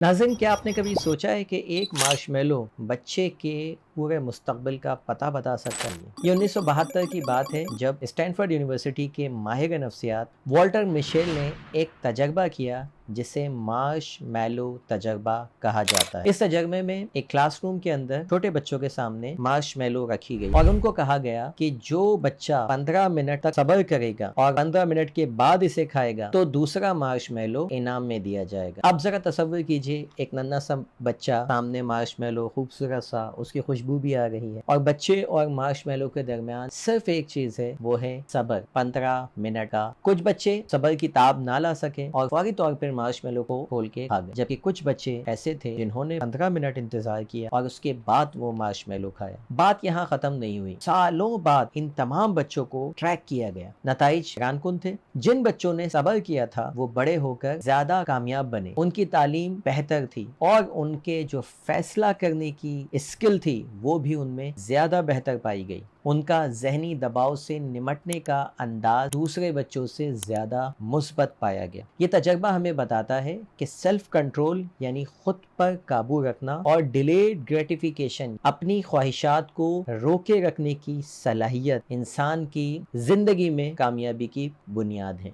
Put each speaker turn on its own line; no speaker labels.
नाज़रीन, क्या आपने कभी सोचा है कि एक मार्शमेलो बच्चे के पूरे मुस्तक़बिल का पता बता सकता है? ये 1972 की बात है जब स्टैनफोर्ड यूनिवर्सिटी के माहिर नफ्सियात वॉल्टर मिशेल ने एक तजर्बा किया जिसे मार्शमैलो तजर्बा कहा जाता है। इस तजर्बे में एक क्लासरूम के अंदर छोटे बच्चों के सामने मार्शमैलो रखी गई और उनको कहा गया कि जो बच्चा 15 मिनट तक सब्र करेगा और 15 मिनट के बाद इसे खाएगा तो दूसरा मार्शमैलो इनाम में दिया जाएगा। अब जरा तसव्वुर कीजिए, एक नन्हा सा बच्चा, सामने मार्शमैलो खूबसूरत सा, उसकी खुशबू भी आ रही है और बच्चे और मार्शमैलो के दरमियान सिर्फ एक चीज है, वो है सब्र। 15 मिनट का। कुछ बच्चे सब्र की ताब ना ला सके और फौरी तौर पर मार्शमैलो को खोल के खा गए, जबकि कुछ बच्चे ऐसे थे जिन्होंने 15 मिनट इंतजार किया और उसके बाद वो मार्शमैलो खाया। बात यहाँ खत्म नहीं हुई। सालों बाद इन तमाम बच्चों को ट्रैक किया गया। नताइज हैरानकुन थे। जिन बच्चों ने सब्र किया था वो बड़े होकर ज्यादा कामयाब बने, उनकी तालीम बेहतर थी और उनके जो फैसला करने की स्किल थी वो भी उनमें ज्यादा बेहतर पाई गई। उनका ज़हनी दबाव से निमटने का अंदाज दूसरे बच्चों से ज्यादा मुस्बत पाया गया। ये तजर्बा हमें बताता है कि सेल्फ कंट्रोल यानी खुद पर काबू रखना और डिलेड ग्रेटिफिकेशन, अपनी ख्वाहिशात को रोके रखने की सलाहियत इंसान की जिंदगी में कामयाबी की बुनियाद है।